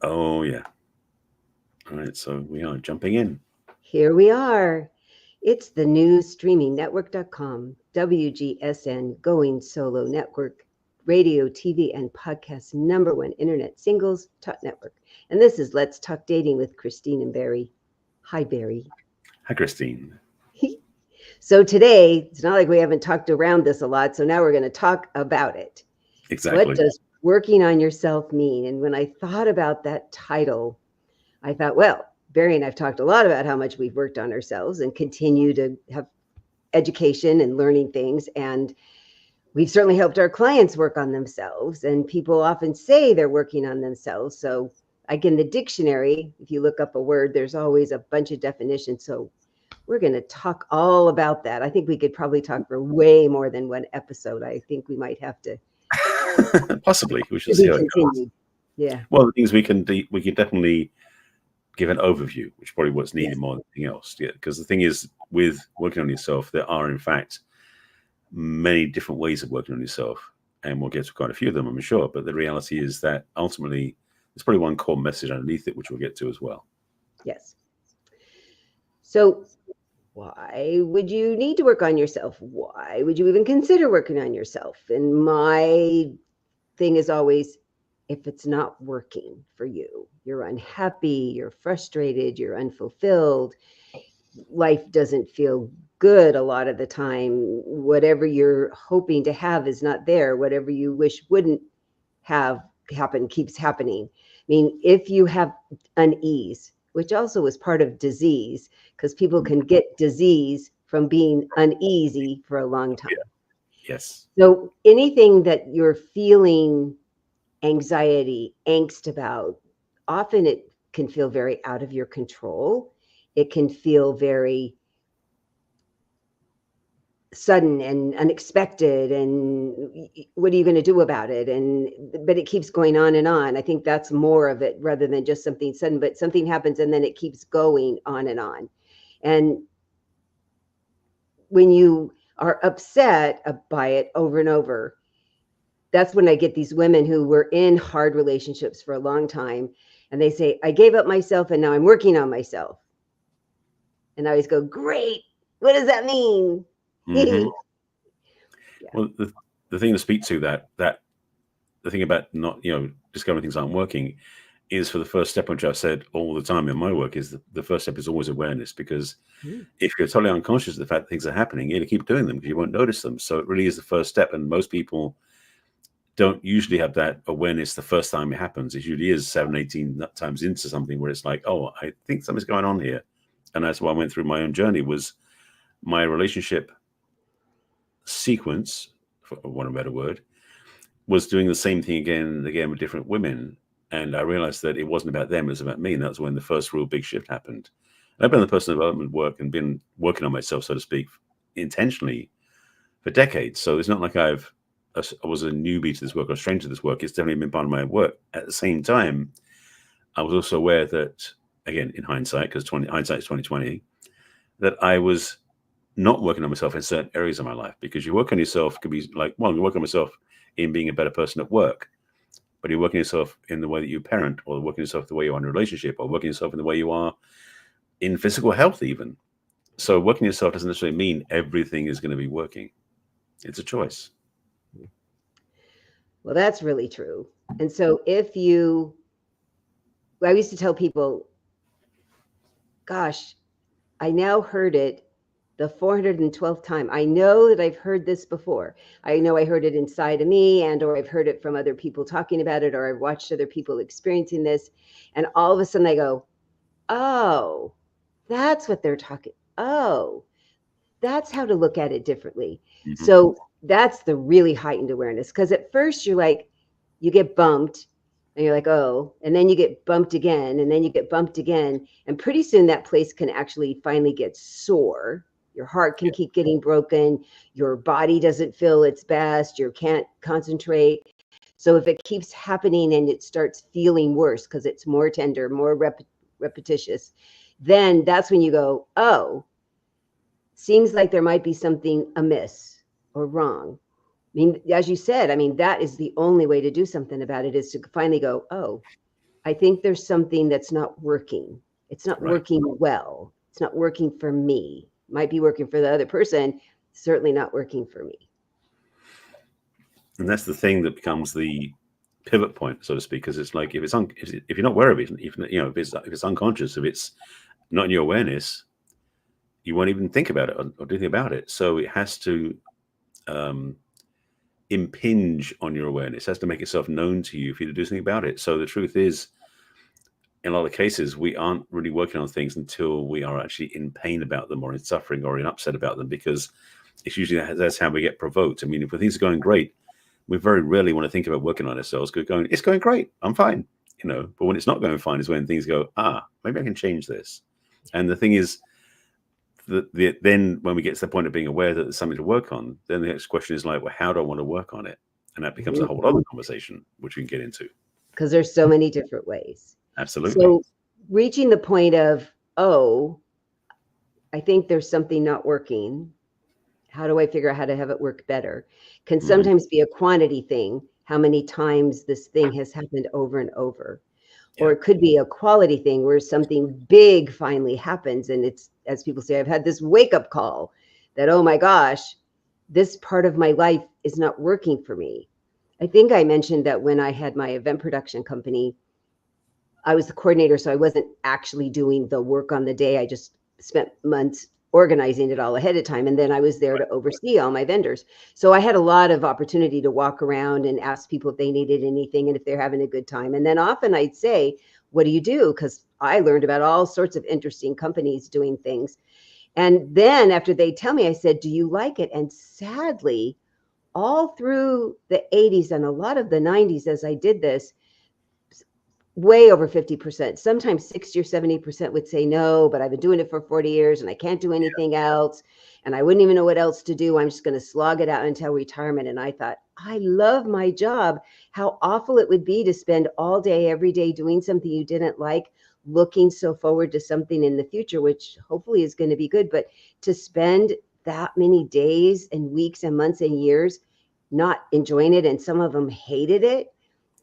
Oh, yeah. All right. So we are jumping in. Here we are. It's the new streamingnetwork.com, WGSN Going Solo Network, radio, TV, and podcast #1 internet singles talk network. And this is Let's Talk Dating with Christine and Barry. Hi, Barry. Hi, Christine. So today, it's not like we haven't talked around this a lot. So now we're going to talk about it. What Exactly. does working on yourself mean? And when I thought about that title, I thought, well, Barry and I've talked a lot about how much we've worked on ourselves and continue to have education and learning things. And we've certainly helped our clients work on themselves. And people often say they're working on themselves. So, like in the dictionary, if you look up a word, there's always a bunch of definitions. So, we're going to talk all about that. I think we could probably talk for way more than one episode. I think we might have to. Possibly. We should To see be how it goes. continued. Yeah. Well, the things we can definitely give an overview, which is probably what's needed Yes. more than anything else. Yeah, because the thing is, with working on yourself, there are in fact many different ways of working on yourself, and we'll get to quite a few of them, I'm sure. But the reality is that ultimately, there's probably one core message underneath it, which we'll get to as well. Yes. So, why would you need to work on yourself? Why would you even consider working on yourself? And my thing is always, if it's not working for you, you're unhappy, you're frustrated, you're unfulfilled, life doesn't feel good a lot of the time. Whatever you're hoping to have is not there. Whatever you wish wouldn't have happen keeps happening. I mean, if you have unease, which also is part of disease, because people can get disease from being uneasy for a long time. Yes. So anything that you're feeling anxiety, angst about, often it can feel very out of your control. It can feel very sudden and unexpected, and what are you going to do about it? But it keeps going on and on. I think that's more of it rather than just something sudden, but something happens and then it keeps going on and on. And when you are upset by it over and over, that's when I get these women who were in hard relationships for a long time, and they say, I gave up myself and now I'm working on myself. And I always go, great, what does that mean? Mm-hmm. Yeah. Well, the thing to speak to that the thing about not discovering things aren't working is, for the first step, which I've said all the time in my work, is the first step is always awareness. Because if you're totally unconscious of the fact that things are happening, you're going to keep doing them because you won't notice them. So it really is the first step, and most people don't usually have that awareness the first time it happens. It usually is 7, 18 times into something where it's like, oh, I think something's going on here. And that's why I went through my own journey, was my relationship sequence, for want of a better word, was doing the same thing again and again with different women. And I realized that it wasn't about them, it was about me. And that was when the first real big shift happened. And I've been in the personal development work and been working on myself, so to speak, intentionally for decades. So it's not like I was a newbie to this work or a stranger to this work. It's definitely been part of my work. At the same time, I was also aware that, again, in hindsight, because hindsight is 2020, that I was not working on myself in certain areas of my life. Because you work on yourself could be like, well, you work on myself in being a better person at work, but you're working yourself in the way that you parent, or working yourself the way you are in a relationship, or working yourself in the way you are in physical health even. So working yourself doesn't necessarily mean everything is going to be working. It's a choice. Well, that's really true. And so I used to tell people, gosh, I now heard it the 412th time. I know that I've heard this before. I know I heard it inside of me, or I've heard it from other people talking about it, or I've watched other people experiencing this. And all of a sudden I go, oh, that's what they're talking. Oh, that's how to look at it differently. Mm-hmm. So that's the really heightened awareness. Because at first you're like, you get bumped and you're like, oh, and then you get bumped again, and then you get bumped again. And pretty soon that place can actually finally get sore. Your heart can keep getting broken. Your body doesn't feel its best. You can't concentrate. So if it keeps happening and it starts feeling worse because it's more tender, more repetitious, then that's when you go, oh, seems like there might be something amiss or wrong. I mean, as you said, I mean, that is the only way to do something about it, is to finally go, oh, I think there's something that's not working. It's not Right. working well. It's not working for me. Might be working for the other person, certainly not working for me. And that's the thing that becomes the pivot point, so to speak, because it's like if you're not aware of it, if it's unconscious, if it's not in your awareness, you won't even think about it or do anything about it. So it has to impinge on your awareness. It has to make itself known to you for you to do something about it. So the truth is, in a lot of cases, we aren't really working on things until we are actually in pain about them or in suffering or in upset about them, because it's usually that's how we get provoked. I mean, if things are going great, we very rarely want to think about working on ourselves. It's going great, I'm fine, But when it's not going fine is when things go, maybe I can change this. And the thing is, then when we get to the point of being aware that there's something to work on, then the next question is like, well, how do I want to work on it? And that becomes a whole other conversation, which we can get into. Because there's so many different ways. Absolutely. So reaching the point of, I think there's something not working. How do I figure out how to have it work better? Can sometimes be a quantity thing, how many times this thing has happened over and over. Or it could be a quality thing where something big finally happens. And it's, as people say, I've had this wake-up call that, oh my gosh, this part of my life is not working for me. I think I mentioned that when I had my event production company, I was the coordinator, so I wasn't actually doing the work on the day. I just spent months organizing it all ahead of time. And then I was there to oversee all my vendors. So I had a lot of opportunity to walk around and ask people if they needed anything and if they're having a good time. And then often I'd say, what do you do? Because I learned about all sorts of interesting companies doing things. And then after they tell me, I said, do you like it? And sadly, all through the 80s and a lot of the 90s, as I did this, way over 50%, sometimes 60 or 70% would say no, but I've been doing it for 40 years and I can't do anything else. And I wouldn't even know what else to do. I'm just going to slog it out until retirement. And I thought, I love my job. How awful it would be to spend all day, every day doing something you didn't like, looking so forward to something in the future, which hopefully is going to be good. But to spend that many days and weeks and months and years not enjoying it, and some of them hated it,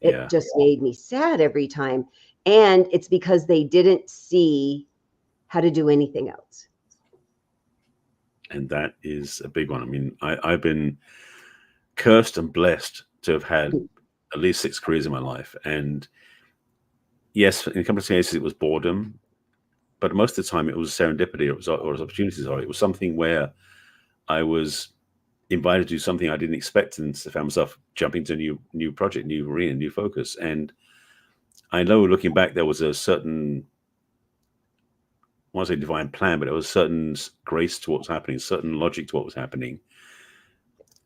it just made me sad every time. And it's because they didn't see how to do anything else. And that is a big one. I mean, I've been cursed and blessed to have had at least 6 careers in my life. And yes, in a couple of cases, it was boredom. But most of the time, it was serendipity, or it was opportunities. Or it was something where I was invited to do something I didn't expect, and found myself jumping to a new project, new arena, new focus. And I know, looking back, there was a certain, I want to say divine plan, but there was a certain grace to what was happening, certain logic to what was happening.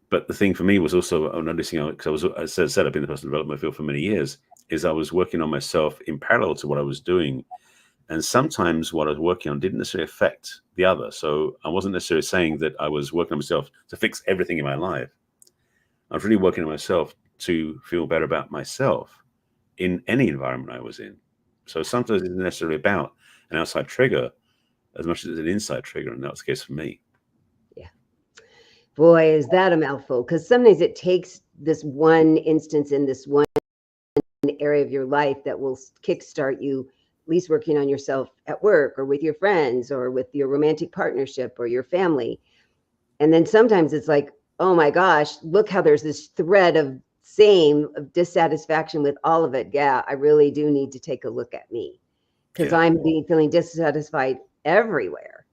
But the thing for me was also noticing, because as I said, I've been in the personal development field for many years, is I was working on myself in parallel to what I was doing. And sometimes what I was working on didn't necessarily affect the other. So I wasn't necessarily saying that I was working on myself to fix everything in my life. I was really working on myself to feel better about myself in any environment I was in. So sometimes it's necessarily about an outside trigger as much as it's an inside trigger. And that was the case for me. Yeah. Boy, is that a mouthful. Because sometimes it takes this one instance in this one area of your life that will kickstart you, at least working on yourself at work or with your friends or with your romantic partnership or your family. And then sometimes it's like, oh my gosh, look how there's this thread of dissatisfaction with all of it. Yeah, I really do need to take a look at me, because I'm feeling dissatisfied everywhere.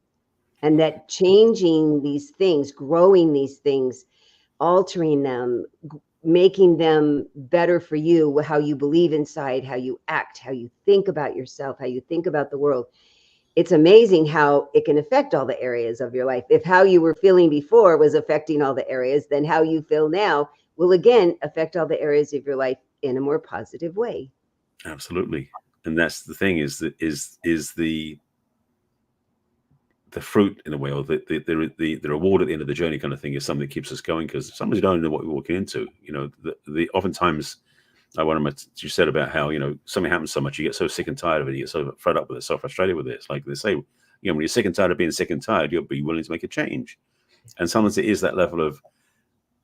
And that changing these things, growing these things, altering them, making them better for you, how you believe inside, how you act, how you think about yourself, how you think about the world. It's amazing how it can affect all the areas of your life. If how you were feeling before was affecting all the areas, then how you feel now will again affect all the areas of your life in a more positive way. Absolutely. And that's the thing, is the fruit, in a way, or the reward at the end of the journey kind of thing, is something that keeps us going, because sometimes you don't know what we're walking into. Oftentimes, you said about how, something happens so much, you get so sick and tired of it, you get so fed up with it, so frustrated with it. It's like they say, when you're sick and tired of being sick and tired, you'll be willing to make a change. And sometimes it is that level of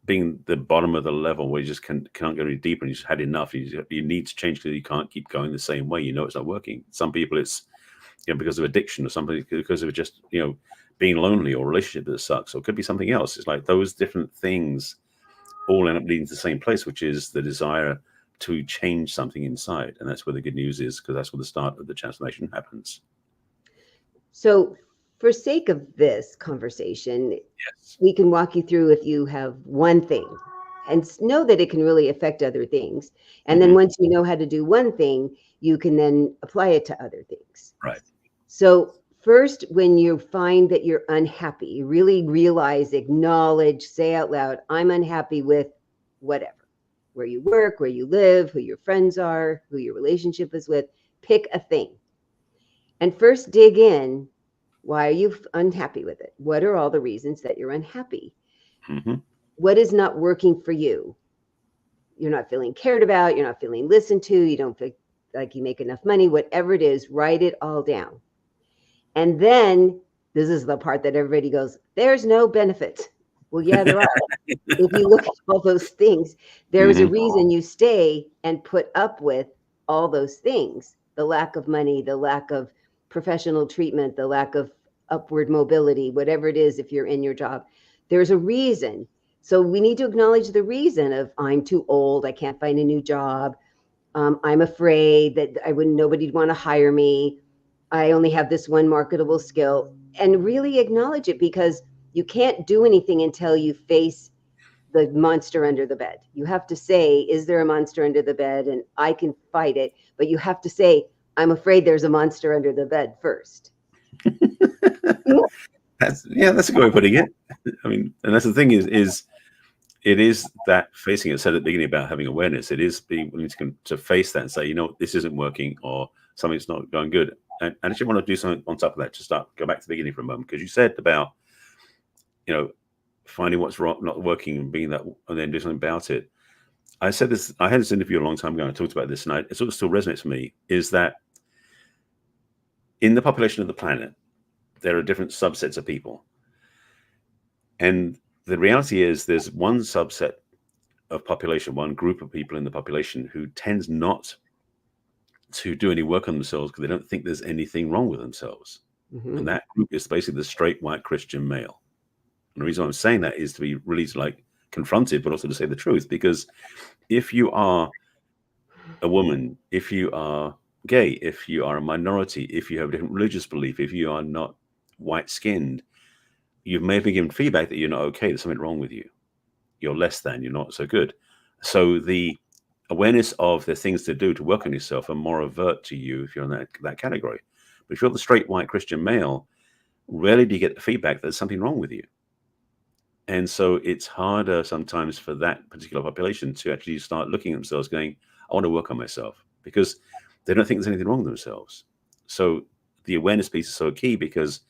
being the bottom of the level where you just can't go any deeper and you just had enough. You need to change because you can't keep going the same way. You know it's not working. Some people it's because of addiction or something, because of just being lonely or a relationship that sucks, or it could be something else. It's like those different things all end up leading to the same place, which is the desire to change something inside. And that's where the good news is, because that's where the start of the transformation happens. So for sake of this conversation, Yes. we can walk you through if you have one thing and know that it can really affect other things. And then once you know how to do one thing, you can then apply it to other things. Right. So first, when you find that you're unhappy, you really realize, acknowledge, say out loud, I'm unhappy with whatever, where you work, where you live, who your friends are, who your relationship is with. Pick a thing. And first dig in. Why are you unhappy with it? What are all the reasons that you're unhappy? What is not working for you? You're not feeling cared about. You're not feeling listened to. You don't feel like you make enough money. Whatever it is, write it all down. And then this is the part that everybody goes, there's no benefit. Well, yeah, there are. If you look at all those things, there is a reason you stay and put up with all those things. The lack of money, the lack of professional treatment, the lack of upward mobility, whatever it is, if you're in your job, there's a reason. So we need to acknowledge the reason of I'm too old, I can't find a new job. I'm afraid that nobody'd want to hire me. I only have this one marketable skill, and really acknowledge it, because you can't do anything until you face the monster under the bed. You have to say, is there a monster under the bed? And I can fight it, but you have to say, I'm afraid there's a monster under the bed first. That's a good way of putting it. I mean, and that's the thing is it is that facing it. I said at the beginning about having awareness. It is being willing to face that and say, this isn't working, or something's not going good. And I actually want to do something on top of that to go back to the beginning for a moment, because you said about, finding what's wrong, not working, and being that, and then do something about it. I said this, I had this interview a long time ago, and I talked about this, and it sort of still resonates for me, is that in the population of the planet, there are different subsets of people. And the reality is there's one subset of population, one group of people in the population who tends not to do any work on themselves because they don't think there's anything wrong with themselves. And that group is basically the straight white Christian male. And the reason I'm saying that is to be really confronted, but also to say the truth. Because if you are a woman, if you are gay, if you are a minority, if you have a different religious belief, if you are not white-skinned, you may be given feedback that you're not okay, there's something wrong with you. You're less than, you're not so good. So the awareness of the things to do to work on yourself are more overt to you if you're in that category. But if you're the straight white Christian male, rarely do you get the feedback that there's something wrong with you. And so it's harder sometimes for that particular population to actually start looking at themselves going, I want to work on myself, because they don't think there's anything wrong with themselves. So the awareness piece is so key, because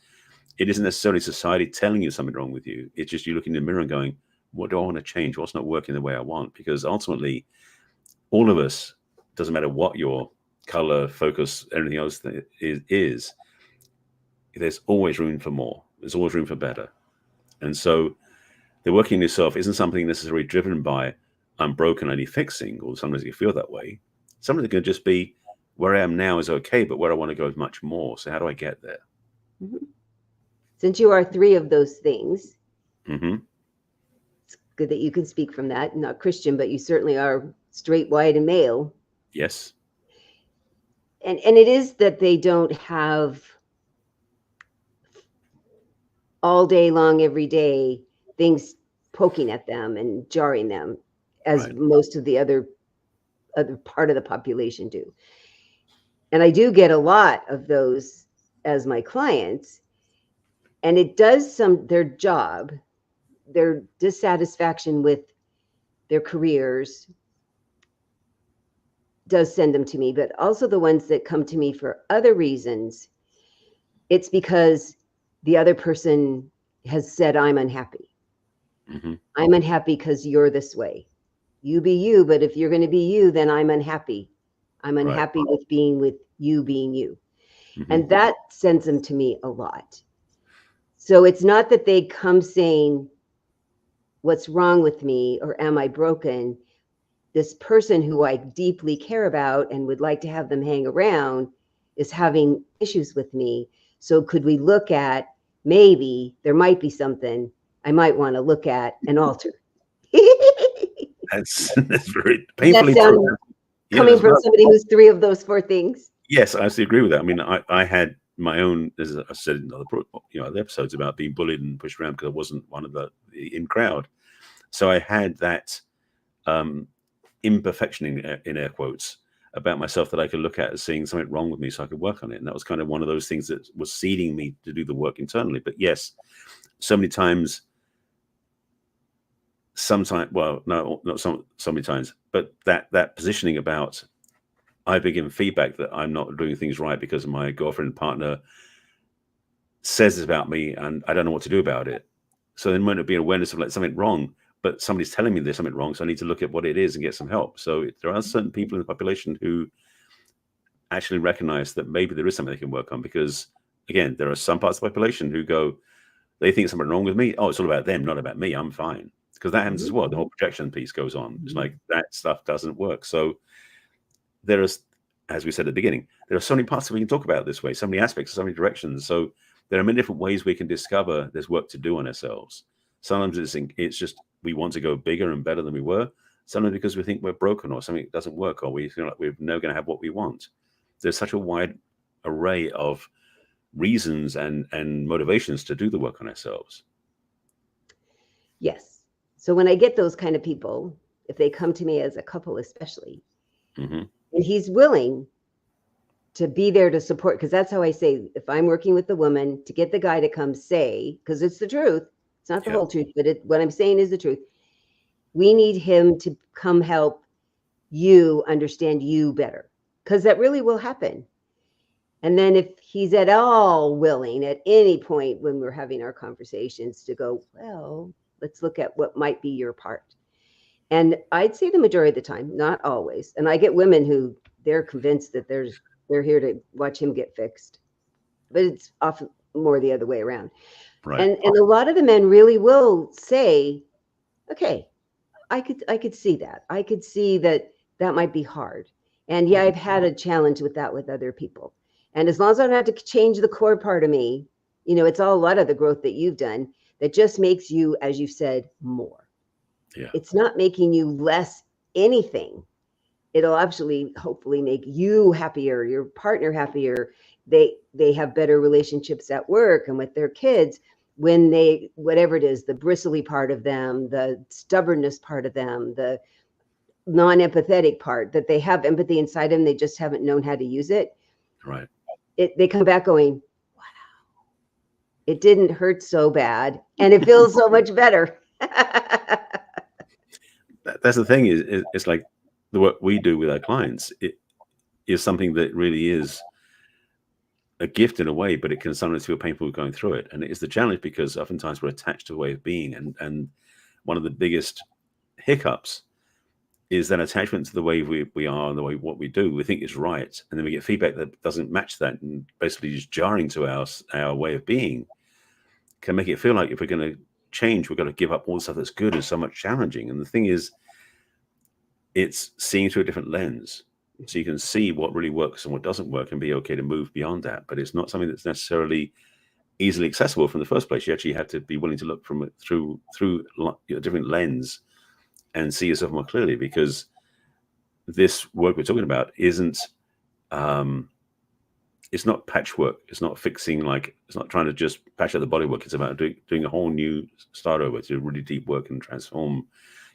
it isn't necessarily society telling you something wrong with you. It's just you looking in the mirror and going, what do I want to change? What's not working the way I want? Because ultimately, all of us, doesn't matter what your color, focus, everything else that is, there's always room for more. There's always room for better. And so the working on yourself isn't something necessarily driven by I'm broken, I need fixing, or sometimes you feel that way. Sometimes it can just be where I am now is okay, but where I want to go is much more. So how do I get there? Since you are three of those things, it's good that you can speak from that. Not Christian, but you certainly are straight, white, and male. Yes. And it is that they don't have all day long, every day, things poking at them and jarring them, as most of the other part of the population do. And I do get a lot of those as my clients, and it does their job, their dissatisfaction with their careers does send them to me, but also the ones that come to me for other reasons, it's because the other person has said, I'm unhappy. I'm unhappy because you're this way. You be you, but if you're going to be you, then I'm unhappy. I'm unhappy with being you being you. And that sends them to me a lot. So it's not that they come saying, what's wrong with me, or am I broken? This person who I deeply care about and would like to have them hang around is having issues with me. So could we look at, maybe there might be something I might want to look at and alter? That's very Does that painfully sound, true. Yeah, coming that's from right. somebody who's 3 of those 4 things? Yes, I actually agree with that. I mean, I had my own, as I said in other episodes about being bullied and pushed around because I wasn't one of the in crowd. So I had that imperfection in air quotes about myself that I could look at as seeing something wrong with me, so I could work on it. And that was kind of one of those things that was seeding me to do the work internally. But yes, so many times, sometimes, well, no, not so many times, but that positioning about, I've been given feedback that I'm not doing things right because my girlfriend partner says this about me and I don't know what to do about it. So then won't it be an awareness of like something wrong, but somebody's telling me there's something wrong, so I need to look at what it is and get some help. So there are certain people in the population who actually recognize that maybe there is something they can work on, because again, there are some parts of the population who go, they think something wrong with me. Oh, it's all about them, not about me. I'm fine. Because that happens as well. The whole projection piece goes on. It's like that stuff doesn't work. So there is, as we said at the beginning, there are so many parts that we can talk about this way, so many aspects, so many directions. So there are many different ways we can discover there's work to do on ourselves. Sometimes it's just we want to go bigger and better than we were. Sometimes because we think we're broken or something doesn't work, or we feel like we're never going to have what we want. There's such a wide array of reasons and motivations to do the work on ourselves. Yes. So when I get those kind of people, if they come to me as a couple especially, and he's willing to be there to support, because that's how I say, if I'm working with the woman, to get the guy to come say, because it's the truth, it's not the whole truth, but what I'm saying is the truth. We need him to come help you understand you better, because that really will happen. And then if he's at all willing at any point when we're having our conversations to go, well, let's look at what might be your part. And I'd say the majority of the time, not always. And I get women who they're convinced that they're here to watch him get fixed, but it's often more the other way around. Right. And a lot of the men really will say, okay, I could see that. I could see that might be hard. And yeah, I've had a challenge with that with other people. And as long as I don't have to change the core part of me, it's all a lot of the growth that you've done that just makes you, as you said, more. Yeah. It's not making you less anything. It'll actually hopefully make you happier, your partner happier. They have better relationships at work and with their kids when they, whatever it is, the bristly part of them, the stubbornness part of them, the non-empathetic part, that they have empathy inside them, they just haven't known how to use it. Right. They come back going, wow, it didn't hurt so bad and it feels so much better. That's the thing, is it's like the work we do with our clients, it is something that really is a gift in a way, but it can sometimes feel painful going through it. And it is the challenge because oftentimes we're attached to a way of being. And one of the biggest hiccups is that attachment to the way we are and the way what we do, we think is right. And then we get feedback that doesn't match that and basically is jarring to our way of being, can make it feel like if we're going to change, we've got to give up all the stuff that's good and so much challenging. And the thing is, it's seeing through a different lens. So you can see what really works and what doesn't work and be okay to move beyond that. But it's not something that's necessarily easily accessible from the first place. You actually have to be willing to look from it through a different lens and see yourself more clearly, because this work we're talking about isn't, it's not patchwork. It's not fixing, like, it's not trying to just patch up the bodywork. It's about doing a whole new start over, to really deep work and transform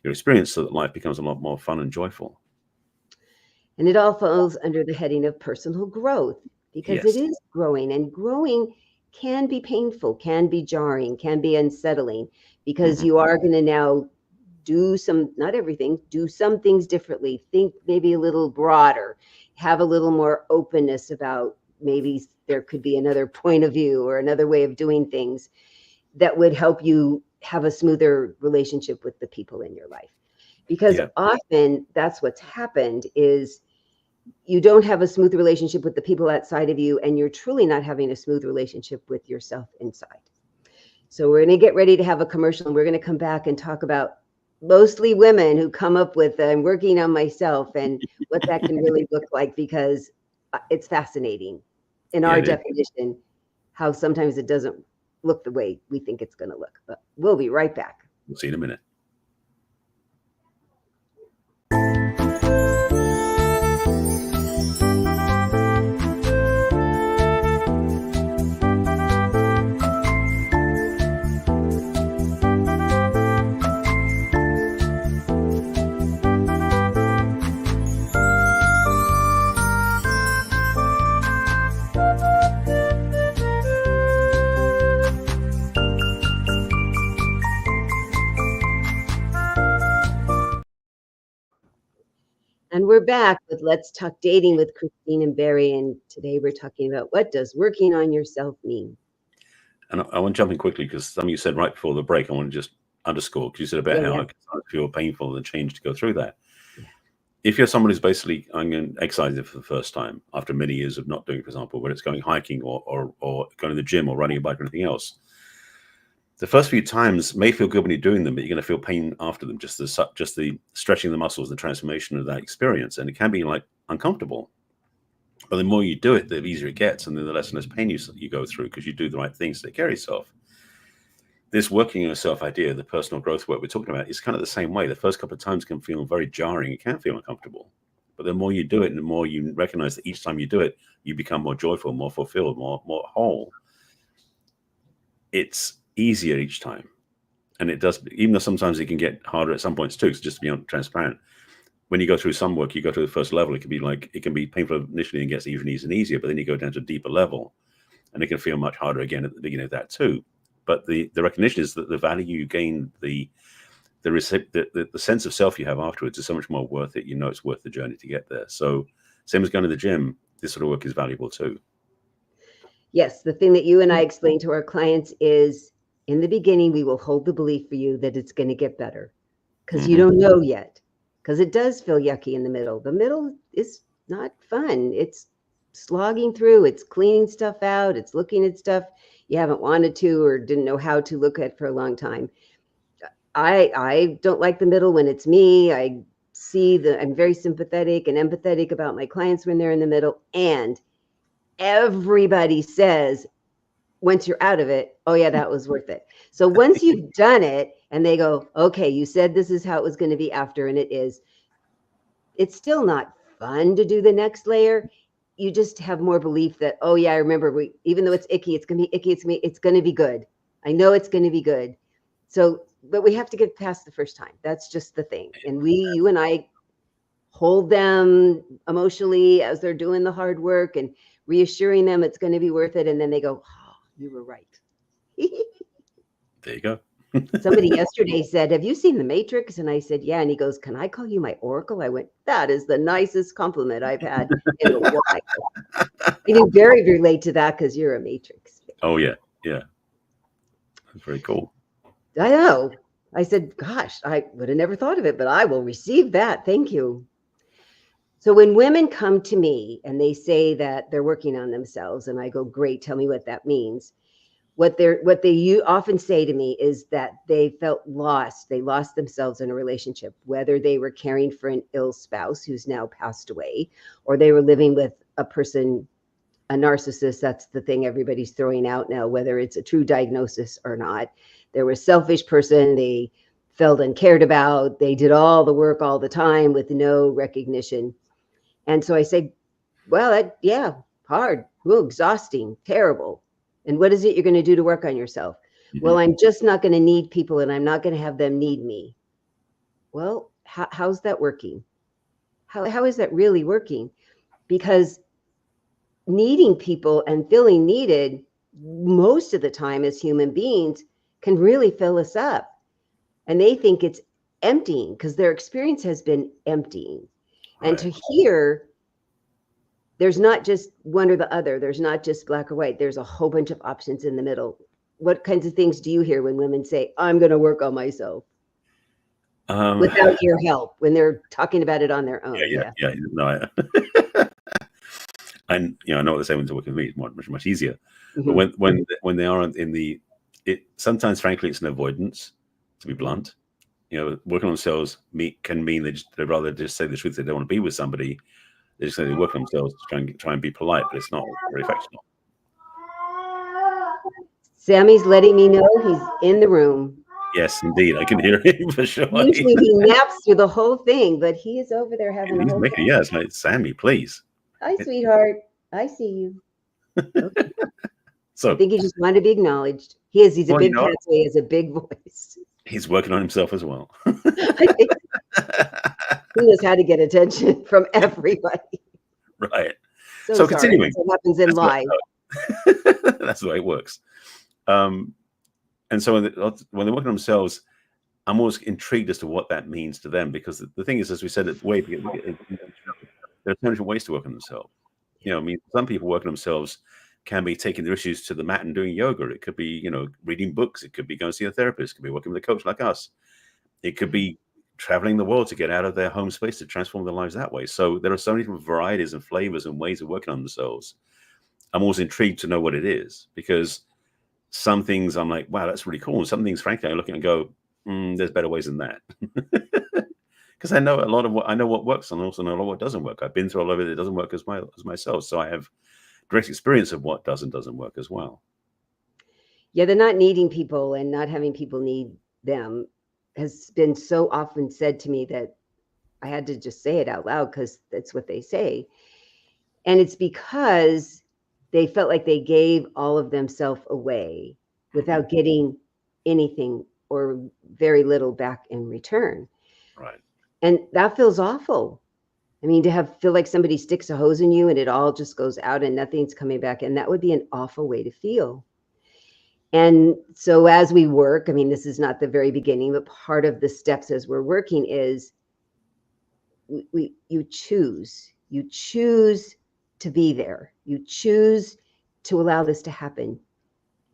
your experience so that life becomes a lot more fun and joyful. And it all falls under the heading of personal growth, because Yes. it is growing, and growing can be painful, can be jarring, can be unsettling, because you are going to now do some, not everything, do some things differently, think maybe a little broader, have a little more openness about maybe there could be another point of view or another way of doing things that would help you have a smoother relationship with the people in your life. Because often that's what's happened, is you don't have a smooth relationship with the people outside of you, and you're truly not having a smooth relationship with yourself inside. So we're going to get ready to have a commercial, and we're going to come back and talk about mostly women who come up with I'm working on myself and what that can really look like, because it's fascinating in our definition how sometimes it doesn't look the way we think it's going to look. But we'll be right back. We'll see you in a minute. And we're back with Let's Talk Dating with Christine and Barry. And today we're talking about, what does working on yourself mean? And I want to jump in quickly because something you said right before the break, I want to just underscore, because you said about how it can feel painful and change to go through that. Yeah. If you're someone who's basically, I'm going to exercise it for the first time after many years of not doing it, for example, whether it's going hiking or going to the gym or riding a bike or anything else, the first few times may feel good when you're doing them, but you're going to feel pain after them, just the stretching the muscles, the transformation of that experience. And it can be like uncomfortable. But the more you do it, the easier it gets, and then the less and less pain you go through, because you do the right things to take care of yourself. This working on yourself idea, the personal growth work we're talking about, is kind of the same way. The first couple of times can feel very jarring. It can feel uncomfortable. But the more you do it, and the more you recognize that each time you do it, you become more joyful, more fulfilled, more whole. It's easier each time. And it does, even though sometimes it can get harder at some points too, so just to be transparent. When you go through some work, you go to the first level, it can be painful initially and gets even easier and easier, but then you go down to a deeper level and it can feel much harder again at the beginning of that too. But the recognition is that the value you gain, the sense of self you have afterwards is so much more worth it. You know, it's worth the journey to get there. So same as going to the gym, this sort of work is valuable too. Yes. The thing that you and I explain to our clients is, in the beginning, we will hold the belief for you that it's going to get better, because you don't know yet, because it does feel yucky in the middle. The middle is not fun. It's slogging through, it's cleaning stuff out, it's looking at stuff you haven't wanted to or didn't know how to look at for a long time. I don't like the middle when it's me. I'm very sympathetic and empathetic about my clients when they're in the middle. And everybody says, once you're out of it, oh yeah, that was worth it. So once you've done it and they go, okay, you said this is how it was going to be after, and it is, it's still not fun to do the next layer. You just have more belief that, oh yeah, I remember, even though it's icky, it's going to be icky. It's going to be good. I know it's going to be good. So, but we have to get past the first time. That's just the thing. And you and I hold them emotionally as they're doing the hard work and reassuring them it's going to be worth it. And then they go, oh, you were right. There you go. Somebody yesterday said, have you seen The Matrix? And I said, yeah. And he goes, can I call you my oracle? I went, that is the nicest compliment I've had in a while. I can very relate to that, because you're a Matrix. Oh, yeah. Yeah. That's very cool. I know. I said, gosh, I would have never thought of it, but I will receive that. Thank you. So when women come to me and they say that they're working on themselves, and I go, great, tell me what that means. What they often say to me is that they felt lost. They lost themselves in a relationship, whether they were caring for an ill spouse who's now passed away, or they were living with a person, a narcissist. That's the thing everybody's throwing out now, whether it's a true diagnosis or not. There was a selfish person they felt uncared about. They did all the work all the time with no recognition. And so I say, well, hard, exhausting, terrible. And what is it you're going to do to work on yourself? Well, I'm just not going to need people, and I'm not going to have them need me. Well, how's that working? How is that really working? Because needing people and feeling needed most of the time as human beings can really fill us up. And they think it's emptying because their experience has been emptying. Right. And to hear there's not just one or the other. There's not just black or white. There's a whole bunch of options in the middle. What kinds of things do you hear when women say, I'm going to work on myself without your help, when they're talking about it on their own? Yeah. No, and I know what they're saying when they're working with me. It's much easier. But when they are in the sometimes, frankly, it's an avoidance, to be blunt. Working on themselves can mean they'd rather just say the truth. They don't want to be with somebody. They just say they work on themselves to try and be polite, but it's not very effective. Sammy's letting me know he's in the room. Yes, indeed. I can hear him for sure. Usually he naps through the whole thing, but he is over there having a whole thing. Yeah, it's like, Sammy, please. Hi, sweetheart. I see you. Okay. So I think he just wanted to be acknowledged. He's a big cat, so he has a big voice. He's working on himself as well. I think he knows how to get attention from everybody. Right. So continuing. That's what happens in life. That's the way it works. And so when they're working on themselves, I'm always intrigued as to what that means to them, because the thing is, as we said, there are so many ways to work on themselves. Some people working on themselves can be taking their issues to the mat and doing yoga. It could be, reading books. It could be going to see a therapist. It could be working with a coach like us. It could be traveling the world to get out of their home space to transform their lives that way. So there are so many different varieties and flavors and ways of working on themselves. I'm always intrigued to know what it is, because some things I'm like, wow, that's really cool. And some things, frankly, I look at and go, there's better ways than that. Because I know what works, and also know a lot of what doesn't work. I've been through a lot of it that doesn't work as myself. So I have direct experience of what does and doesn't work as well. Yeah, they're not needing people and not having people need them has been so often said to me that I had to just say it out loud, because that's what they say. And it's because they felt like they gave all of themselves away without getting anything or very little back in return. Right. And that feels awful. I mean, to feel like somebody sticks a hose in you and it all just goes out and nothing's coming back. And that would be an awful way to feel. And so as we work, I mean, this is not the very beginning, but part of the steps as we're working is you choose to be there. You choose to allow this to happen.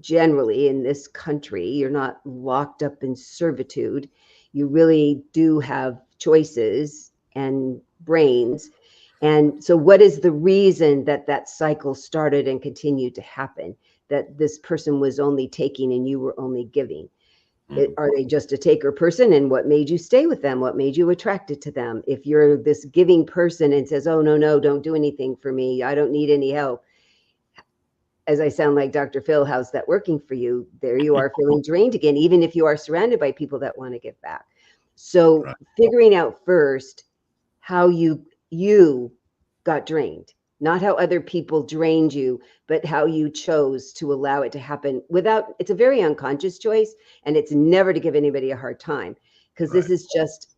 Generally in this country, you're not locked up in servitude. You really do have choices and brains. And so what is the reason that cycle started and continued to happen? That this person was only taking and you were only giving? Are they just a taker person? And what made you stay with them? What made you attracted to them? If you're this giving person and says, oh, no, don't do anything for me, I don't need any help. As I sound like Dr. Phil, how's that working for you? There you are feeling drained again, even if you are surrounded by people that want to give back. So figuring out first how you got drained, not how other people drained you, but how you chose to allow it to happen it's a very unconscious choice, and it's never to give anybody a hard time, because this is just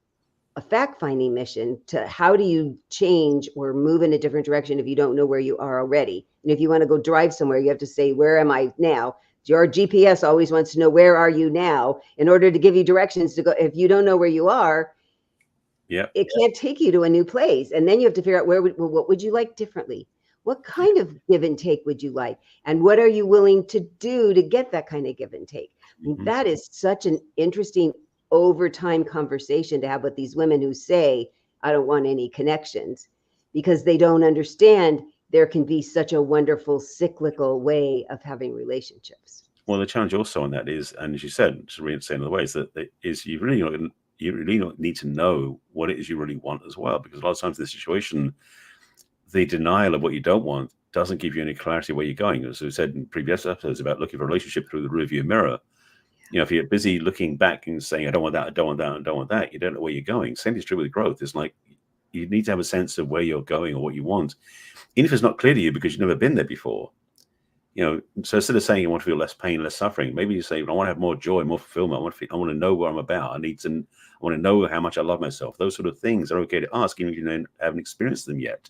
a fact-finding mission to how do you change or move in a different direction if you don't know where you are already. And if you want to go drive somewhere, you have to say, where am I now? Your GPS always wants to know, where are you now, in order to give you directions to go. If you don't know where you are, it can't take you to a new place. And then you have to figure out what would you like differently? What kind of give and take would you like? And what are you willing to do to get that kind of give and take? That is such an interesting overtime conversation to have with these women who say, I don't want any connections, because they don't understand there can be such a wonderful cyclical way of having relationships. Well, the challenge also on that is, and as you said, just really say in other ways, you really don't need to know what it is you really want as well, because a lot of times in this situation, the denial of what you don't want doesn't give you any clarity where you're going. As we said in previous episodes about looking for a relationship through the rearview mirror, if you're busy looking back and saying, I don't want that, I don't want that, I don't want that, you don't know where you're going. Same is true with growth. It's like you need to have a sense of where you're going or what you want, even if it's not clear to you because you've never been there before. So instead of saying you want to feel less pain, less suffering, maybe you say, I want to have more joy, more fulfillment. I want to know what I'm about. I want to know how much I love myself. Those sort of things are okay to ask, even if you haven't experienced them yet,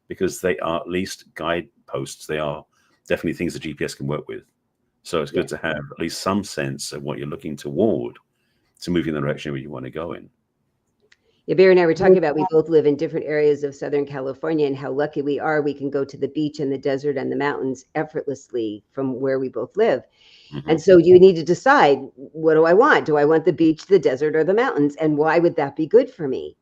because they are at least guideposts. They are definitely things the GPS can work with. So it's good to have at least some sense of what you're looking toward to move in the direction where you want to go in. Yeah, Barry and I were talking about, we both live in different areas of Southern California and how lucky we are. We can go to the beach and the desert and the mountains effortlessly from where we both live. And so you need to decide, what do I want? Do I want the beach, the desert, or the mountains? And why would that be good for me?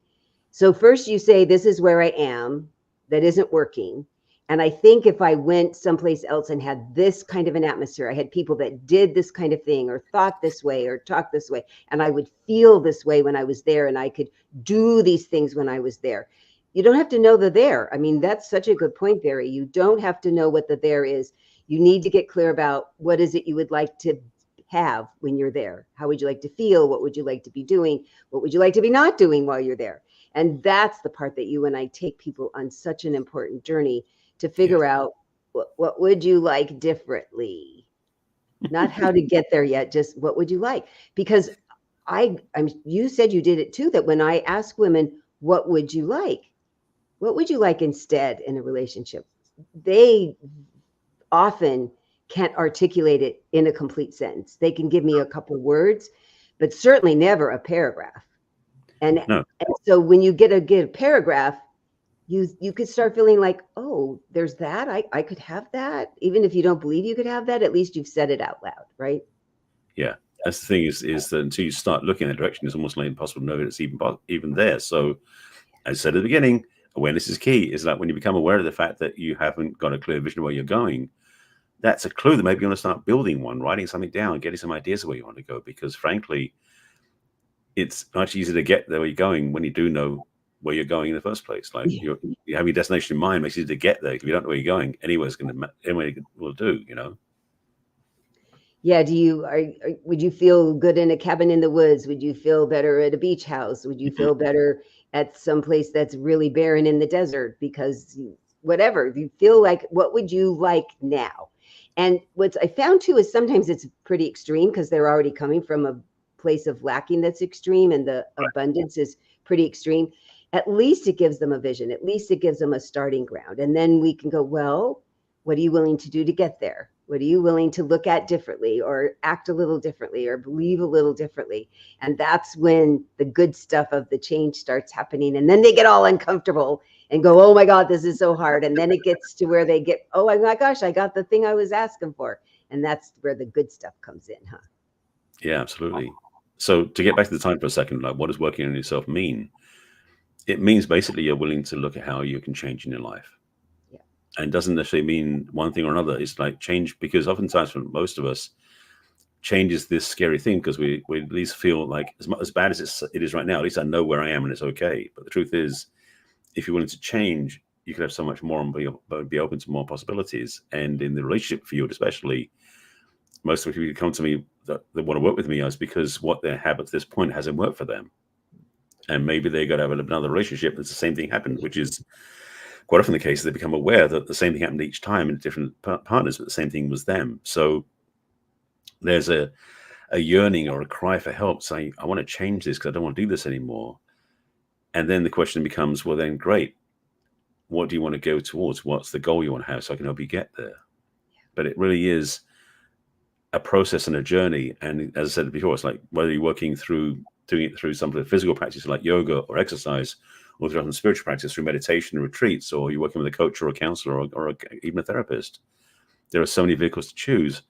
So first you say, this is where I am, that isn't working. And I think if I went someplace else and had this kind of an atmosphere, I had people that did this kind of thing or thought this way or talked this way, and I would feel this way when I was there, and I could do these things when I was there. You don't have to know the there. I mean, that's such a good point, Barry. You don't have to know what the there is. You need to get clear about what is it you would like to have when you're there. How would you like to feel? What would you like to be doing? What would you like to be not doing while you're there? And that's the part that you and I take people on such an important journey to figure out what would you like differently? Not how to get there yet, just what would you like? Because you said you did it too, that when I ask women, what would you like? What would you like instead in a relationship? They often can't articulate it in a complete sentence. They can give me a couple words, but certainly never a paragraph. And so when you get a paragraph, you could start feeling like, oh, there's that. I could have that. Even if you don't believe you could have that, at least you've said it out loud, right? Yeah. That's the thing is that until you start looking in that direction, it's almost like impossible to know that it's even there. So as I said at the beginning, awareness is key. Is that when you become aware of the fact that you haven't got a clear vision of where you're going, that's a clue that maybe you want to start building one, writing something down, getting some ideas of where you want to go. Because frankly, it's much easier to get there where you're going when you do know where you're going in the first place. Like you have your destination in mind, makes it easy to get there. If you don't know where you're going, anywhere will do, you know? Yeah. Would you feel good in a cabin in the woods? Would you feel better at a beach house? Would you feel better at some place that's really barren in the desert? Because whatever you feel like, what would you like now? And what I found too is sometimes it's pretty extreme because they're already coming from a place of lacking that's extreme, and the abundance is pretty extreme. At least it gives them a vision. At least it gives them a starting ground. And then we can go, well, what are you willing to do to get there? What are you willing to look at differently or act a little differently or believe a little differently? And that's when the good stuff of the change starts happening. And then they get all uncomfortable and go, oh my God, this is so hard. And then it gets to where they get, oh my gosh, I got the thing I was asking for. And that's where the good stuff comes in, huh? Yeah, absolutely. So to get back to the time for a second, like what does working on yourself mean? It means basically you're willing to look at how you can change in your life. Yeah. And doesn't necessarily mean one thing or another. It's like change, because oftentimes for most of us, change is this scary thing because we at least feel like as bad as it is right now, at least I know where I am and it's okay. But the truth is, if you're willing to change, you can have so much more and be open to more possibilities. And in the relationship field, especially, most of the people who come to me that want to work with me is because what they have at this point hasn't worked for them. And maybe they got to have another relationship that's the same thing happened, which is quite often the case. They become aware that the same thing happened each time in different partners, but the same thing was them. So there's a yearning or a cry for help saying, I want to change this because I don't want to do this anymore. And then the question becomes, well, then great. What do you want to go towards? What's the goal you want to have so I can help you get there? But it really is a process and a journey. And as I said before, it's like whether you're doing it through some of the physical practice like yoga or exercise, or through some spiritual practice through meditation and retreats, or you're working with a coach or a counselor or even a therapist. There are so many vehicles to choose,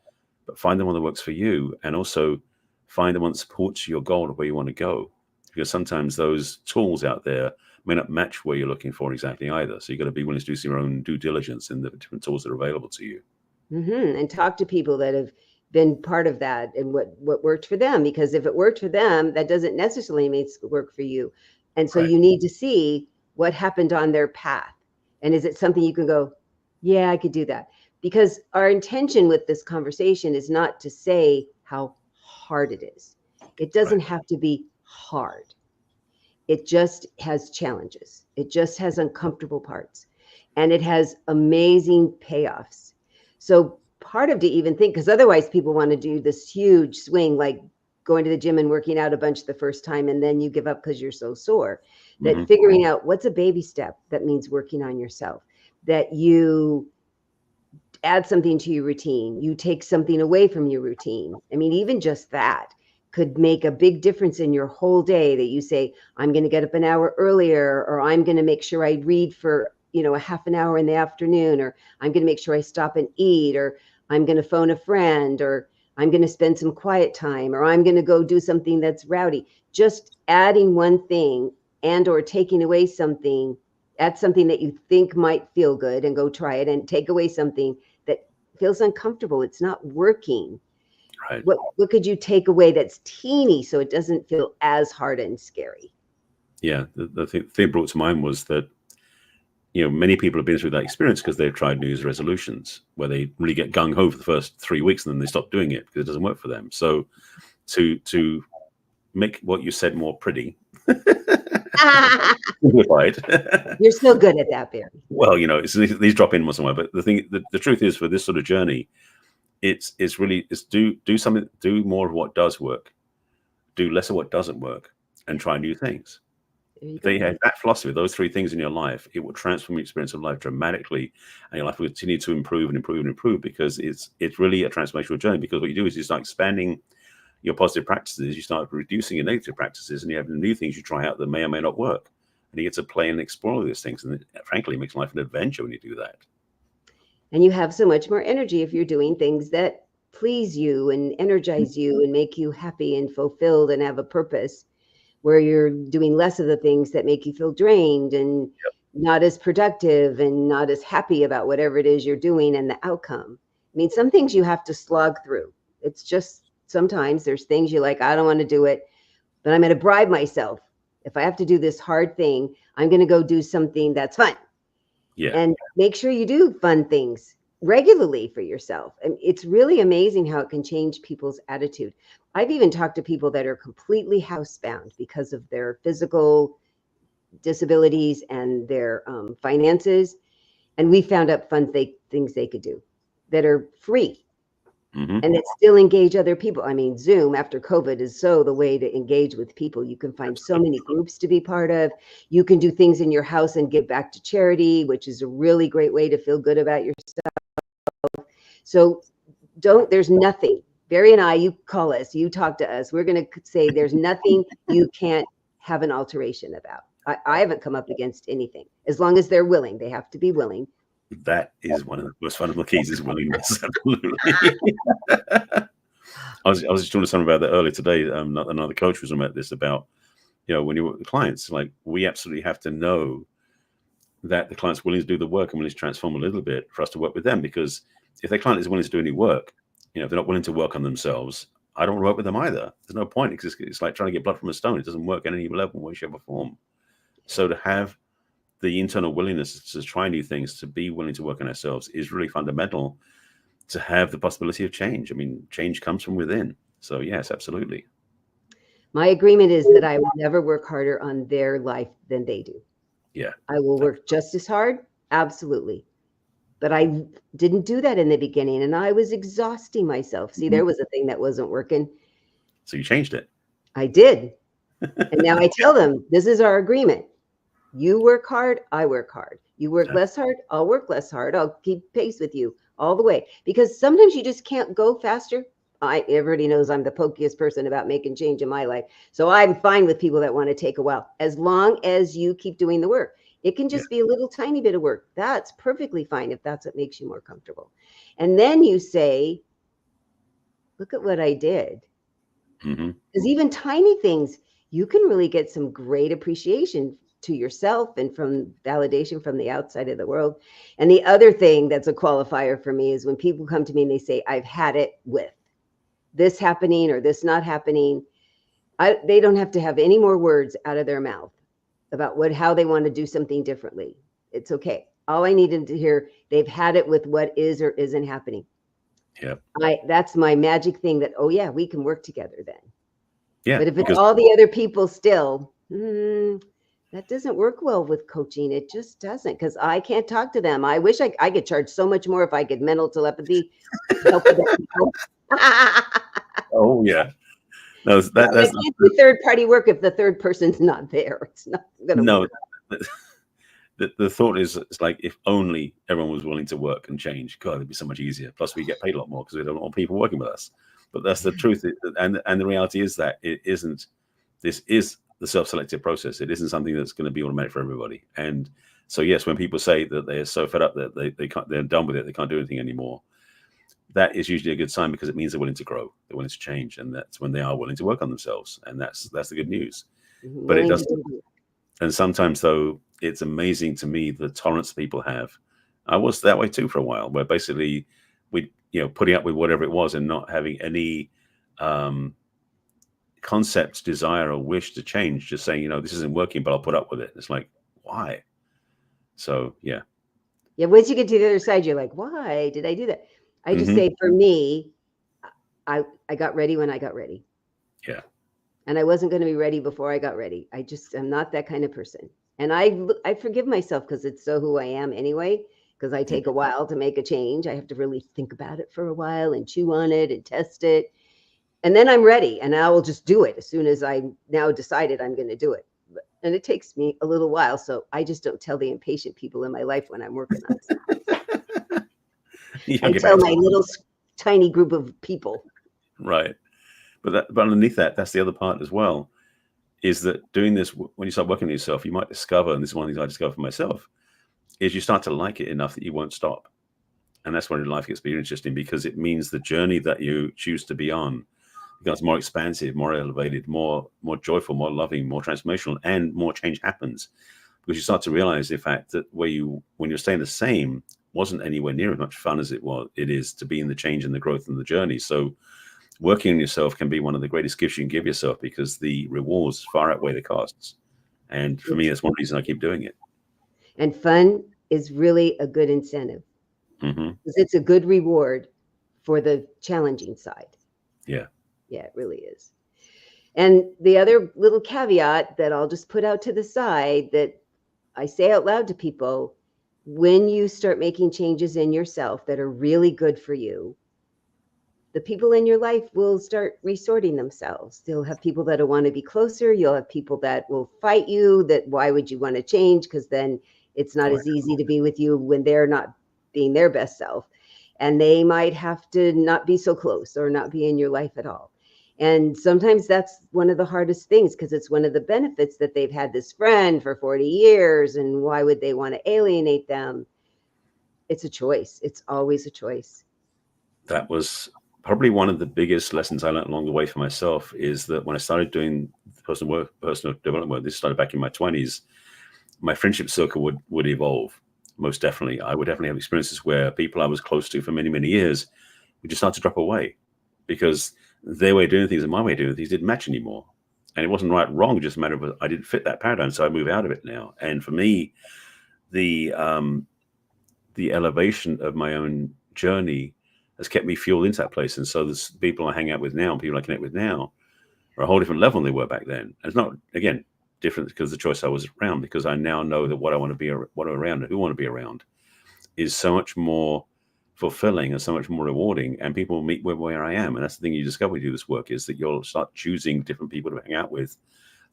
but find the one that works for you, and also find the one that supports your goal of where you want to go. Because sometimes those tools out there may not match where you're looking for exactly either. So you've got to be willing to do some your own due diligence in the different tools that are available to you. Mm-hmm. And talk to people that have been part of that and what worked for them. Because if it worked for them, that doesn't necessarily mean it work for you. And so you need to see what happened on their path. And is it something you can go, yeah, I could do that? Because our intention with this conversation is not to say how hard it is. It doesn't have to be hard. It just has challenges. It just has uncomfortable parts. And it has amazing payoffs. So part of to even think, because otherwise people want to do this huge swing, like going to the gym and working out a bunch the first time, and then you give up because you're so sore. That figuring out what's a baby step that means working on yourself, that you add something to your routine, you take something away from your routine. I mean, even just that could make a big difference in your whole day, that you say, I'm going to get up an hour earlier, or I'm going to make sure I read for, a half an hour in the afternoon, or I'm going to make sure I stop and eat, or I'm going to phone a friend, or I'm going to spend some quiet time, or I'm going to go do something that's rowdy. Just adding one thing and or taking away something That's something that you think might feel good, and go try it, and take away something that feels uncomfortable. It's not working. Right. What could you take away that's teeny so it doesn't feel as hard and scary? Yeah. The thing brought to mind was that, many people have been through that experience because they've tried New Year's resolutions where they really get gung ho for the first 3 weeks and then they stop doing it because it doesn't work for them. So to make what you said more pretty, simplified. You're so good at that, Barry. Well, it's, these drop in once in a while, but the truth is, for this sort of journey, it's do something, do more of what does work, do less of what doesn't work, and try new things. If they have that philosophy, those 3 things in your life, it will transform your experience of life dramatically, and your life will continue to improve and improve and improve, because it's really a transformational journey. Because what you do is you start expanding your positive practices, you start reducing your negative practices, and you have new things you try out that may or may not work. And you get to play and explore these things. And it, frankly, makes life an adventure when you do that. And you have so much more energy if you're doing things that please you and energize you and make you happy and fulfilled and have a purpose, where you're doing less of the things that make you feel drained and not as productive and not as happy about whatever it is you're doing and the outcome. I mean, some things you have to slog through. It's just sometimes there's things you're like, I don't want to do it, but I'm going to bribe myself. If I have to do this hard thing, I'm going to go do something that's fun. Yeah. And make sure you do fun things regularly for yourself. And it's really amazing how it can change people's attitude. I've even talked to people that are completely housebound because of their physical disabilities and their finances. And we found out fun things they could do that are free. Mm-hmm. And that still engage other people. I mean, Zoom after COVID is so the way to engage with people. You can find so many groups to be part of. You can do things in your house and give back to charity, which is a really great way to feel good about yourself. So there's nothing. Barry and I, you call us, you talk to us. We're going to say there's nothing you can't have an alteration about. I haven't come up against anything, as long as they're willing. They have to be willing. That is one of the most fundamental keys, is willingness. Absolutely. I was just talking to someone about that earlier today. Another coach was about this, about, when you work with clients, like, we absolutely have to know that the client's willing to do the work and willing to transform a little bit for us to work with them. Because if their client isn't willing to do any work, if they're not willing to work on themselves, I don't want to work with them either. There's no point. It's like trying to get blood from a stone. It doesn't work at any level, way, shape, or form. So to have the internal willingness to try new things, to be willing to work on ourselves, is really fundamental to have the possibility of change. I mean, change comes from within. So yes, absolutely. My agreement is that I will never work harder on their life than they do. Yeah. I will work just as hard. Absolutely. But I didn't do that in the beginning, and I was exhausting myself. See, there was a thing that wasn't working. So you changed it. I did. And now I tell them, this is our agreement. You work hard, I work hard. You work less hard, I'll work less hard. I'll keep pace with you all the way. Because sometimes you just can't go faster. Everybody knows I'm the pokiest person about making change in my life. So I'm fine with people that want to take a while, as long as you keep doing the work. It can just be a little tiny bit of work. That's perfectly fine if that's what makes you more comfortable. And then you say, look at what I did. Because even tiny things, you can really get some great appreciation to yourself and from validation from the outside of the world. And the other thing that's a qualifier for me is when people come to me and they say, I've had it with this happening or this not happening. They don't have to have any more words out of their mouth about how they want to do something differently. It's okay. All I needed to hear, they've had it with what is or isn't happening. Yep. That's my magic thing, that, oh yeah, we can work together then. Yeah. But if it's all the other people still, that doesn't work well with coaching. It just doesn't, because I can't talk to them. I wish I could charge so much more if I could mental telepathy help with people. Oh yeah. No, that's I can't do third party work if the third person's not there. It's not gonna work. The thought is, it's like, if only everyone was willing to work and change, God, it'd be so much easier. Plus we get paid a lot more because we don't want people working with us. But that's the truth. And the reality is that this is the self-selective process. It isn't something that's going to be automatic for everybody. And so, yes, when people say that they're so fed up that they're done with it, they can't do anything anymore, that is usually a good sign, because it means they're willing to grow, they're willing to change, and that's when they are willing to work on themselves. And that's the good news. But it doesn't. And sometimes, though, it's amazing to me the tolerance people have. I was that way too for a while, where basically we, putting up with whatever it was and not having any um, concept, desire, or wish to change. Just saying, this isn't working, but I'll put up with it. It's like, why? So, yeah. Yeah. Once you get to the other side, you're like, why did I do that? I just say, for me, I got ready when I got ready. Yeah. And I wasn't going to be ready before I got ready. I'm not that kind of person. And I forgive myself because it's so who I am anyway, because I take a while to make a change. I have to really think about it for a while and chew on it and test it. And then I'm ready, and I will just do it as soon as I now decided I'm going to do it. And it takes me a little while. So I just don't tell the impatient people in my life when I'm working on something. I tell my little tiny group of people. Right. But underneath that's the other part as well, is that doing this, when you start working on yourself, you might discover, and this is one of the things I discovered for myself, is you start to like it enough that you won't stop. And that's when life gets very interesting, because it means the journey that you choose to be on becomes more expansive, more elevated, more joyful, more loving, more transformational, and more change happens. Because you start to realize the fact that when you're staying the same wasn't anywhere near as much fun as it is to be in the change and the growth and the journey. So working on yourself can be one of the greatest gifts you can give yourself, because the rewards far outweigh the costs. And for me, that's one reason I keep doing it. And fun is really a good incentive. Because it's a good reward for the challenging side. Yeah. Yeah, it really is. And the other little caveat that I'll just put out to the side that I say out loud to people, when you start making changes in yourself that are really good for you, the people in your life will start resorting themselves. You'll have people that will want to be closer. You'll have people that will fight you, that why would you want to change? Because then it's not as easy to be with you when they're not being their best self. And they might have to not be so close or not be in your life at all. And sometimes that's one of the hardest things, because it's one of the benefits that they've had this friend for 40 years. And why would they want to alienate them? It's a choice. It's always a choice. That was probably one of the biggest lessons I learned along the way for myself, is that when I started doing personal development work, this started back in my 20s, my friendship circle would evolve. Most definitely. I would definitely have experiences where people I was close to for many, many years would just start to drop away, because their way of doing things and my way of doing things didn't match anymore. And it wasn't right or wrong, just a matter of I didn't fit that paradigm, so I move out of it now. And for me, the elevation of my own journey has kept me fueled into that place. And so the people I hang out with now and people I connect with now are a whole different level than they were back then. And it's not, again, different because of the choice I was around, because I now know that what I want to be, what I'm around and who I want to be around is so much more fulfilling and so much more rewarding. And people meet where I am. And that's the thing you discover when you do this work, is that you'll start choosing different people to hang out with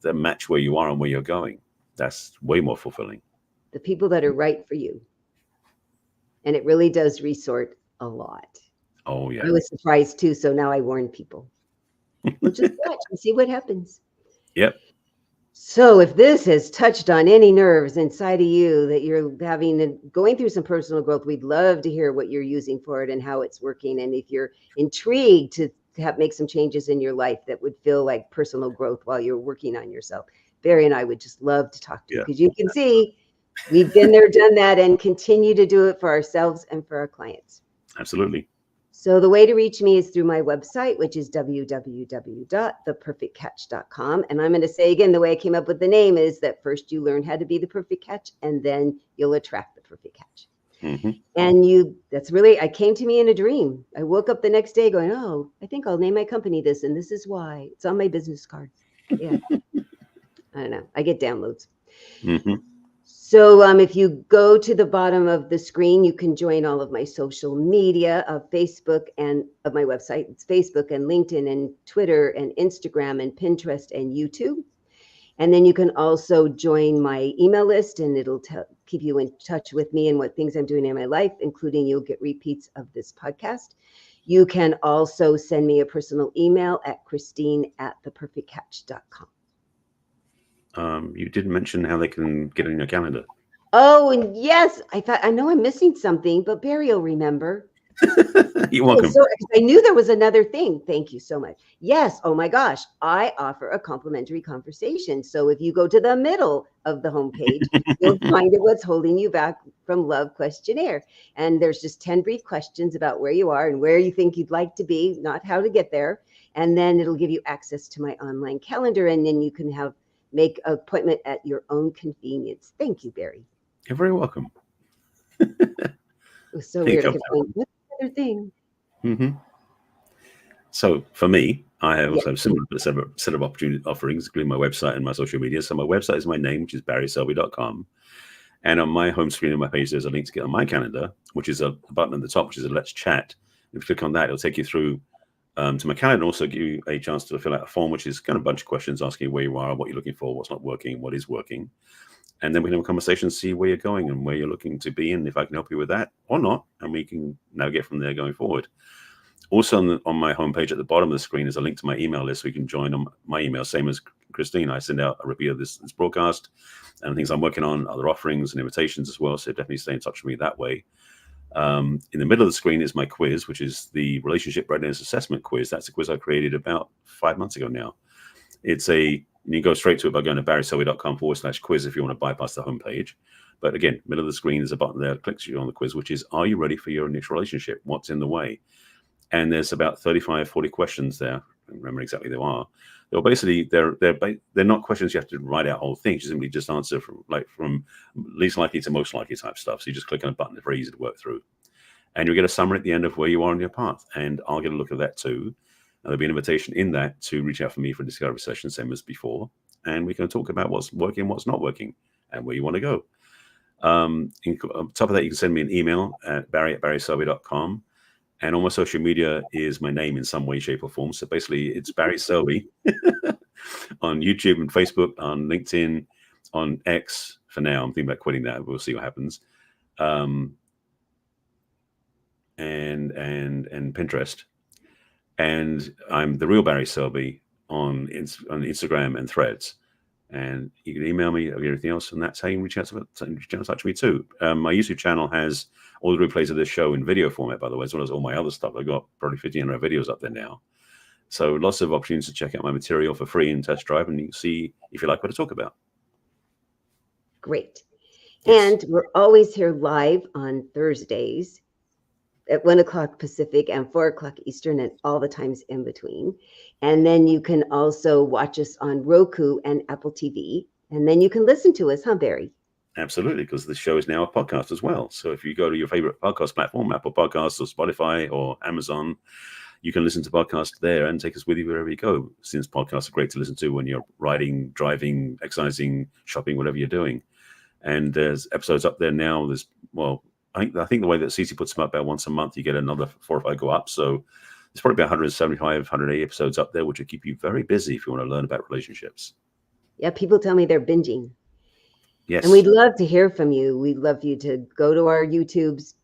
that match where you are and where you're going. That's way more fulfilling. The people that are right for you. And it really does resort a lot. Oh, yeah. I was surprised too. So now I warn people. We'll just watch and see what happens. Yep. So if this has touched on any nerves inside of you that you're going through some personal growth, we'd love to hear what you're using for it and how it's working. And if you're intrigued to make some changes in your life that would feel like personal growth while you're working on yourself, Barry and I would just love to talk to you, because you can see we've been there, done that, and continue to do it for ourselves and for our clients. Absolutely. So the way to reach me is through my website, which is www.theperfectcatch.com. And I'm going to say again, the way I came up with the name is that first you learn how to be the perfect catch, and then you'll attract the perfect catch. And that's really, I came to me in a dream. I woke up the next day going, oh, I think I'll name my company this, and this is why. It's on my business card. Yeah. I don't know. I get downloads. So if you go to the bottom of the screen, you can join all of my social media of Facebook and of my website. It's Facebook and LinkedIn and Twitter and Instagram and Pinterest and YouTube. And then you can also join my email list, and it'll keep you in touch with me and what things I'm doing in my life, including you'll get repeats of this podcast. You can also send me a personal email at Christine@theperfectcatch.com. You didn't mention how they can get in your calendar. Oh, and yes, I know I'm missing something, but Barry will remember. You're welcome. So I knew there was another thing. Thank you so much. Yes. Oh my gosh. I offer a complimentary conversation. So if you go to the middle of the homepage, you'll find it What's Holding You Back from Love questionnaire. And there's just 10 brief questions about where you are and where you think you'd like to be, not how to get there. And then it'll give you access to my online calendar. And then you can make an appointment at your own convenience. Thank you, Barry. You're very welcome. It was so weird. I kept going, what's the other thing? Mm-hmm. So for me, I have also similar set of offerings, including my website and my social media. So my website is my name, which is barryselby.com. And on my home screen on my page, there's a link to get on my calendar, which is a button at the top, which is a Let's Chat. If you click on that, it'll take you through to my calendar and also give you a chance to fill out a form, which is kind of a bunch of questions asking where you are, what you're looking for, what's not working, what is working. And then we can have a conversation, see where you're going and where you're looking to be, and if I can help you with that or not, and we can navigate from there going forward. Also on my homepage at the bottom of the screen is a link to my email list, so you can join on my email, same as Christine. I send out a review of this broadcast and things I'm working on, other offerings and invitations as well, so definitely stay in touch with me that way. In the middle of the screen is my quiz, which is the Relationship Readiness Assessment quiz. That's a quiz I created about 5 months ago now. You go straight to it by going to barryselby.com/quiz if you want to bypass the homepage. But again, middle of the screen is a button there that clicks you on the quiz, which is, are you ready for your initial relationship? What's in the way? And there's about 35, 40 questions there. I don't remember exactly they are. They're basically, they're not questions you have to write out whole things. You simply just answer from least likely to most likely type stuff. So you just click on a button. It's very easy to work through. And you'll get a summary at the end of where you are on your path. And I'll get a look at that too. And there'll be an invitation in that to reach out for me for a discovery session, same as before. And we can talk about what's working, what's not working, and where you want to go. On top of that, you can send me an email at barry@barryselby.com. And on my social media is my name in some way, shape, or form. So basically, it's Barry Selby on YouTube and Facebook, on LinkedIn, on X for now. I'm thinking about quitting that. We'll see what happens. And Pinterest. And I'm the real Barry Selby on Instagram and Threads. And you can email me or everything else, and that's how you can reach out to me too. My YouTube channel has all the replays of this show in video format, by the way, as well as all my other stuff. I've got probably 1,500 videos up there now. So lots of opportunities to check out my material for free and test drive, and you can see if you like what I talk about. Great. Yes. And we're always here live on Thursdays at 1 o'clock Pacific and 4 o'clock Eastern and all the times in between. And then you can also watch us on Roku and Apple TV. And then you can listen to us, huh, Barry? Absolutely, because the show is now a podcast as well. So if you go to your favorite podcast platform, Apple Podcasts or Spotify or Amazon, you can listen to podcasts there and take us with you wherever you go, since podcasts are great to listen to when you're riding, driving, exercising, shopping, whatever you're doing. And there's episodes up there now. I think the way that CC puts them up about once a month, you get another 4 or 5 go up. So there's probably about 175, 180 episodes up there, which will keep you very busy if you want to learn about relationships. Yeah, people tell me they're binging. Yes. And we'd love to hear from you. We'd love you to go to our YouTubes,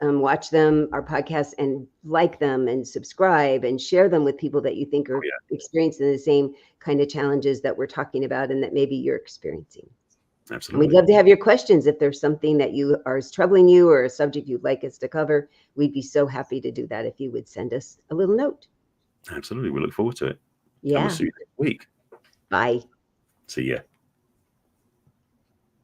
watch them, our podcasts, and like them and subscribe and share them with people that you think are experiencing the same kind of challenges that we're talking about and that maybe you're experiencing. Absolutely. And we'd love to have your questions. If there's something that is troubling you or a subject you'd like us to cover, we'd be so happy to do that if you would send us a little note. Absolutely. We look forward to it. Yeah. And we'll see you next week. Bye. See ya.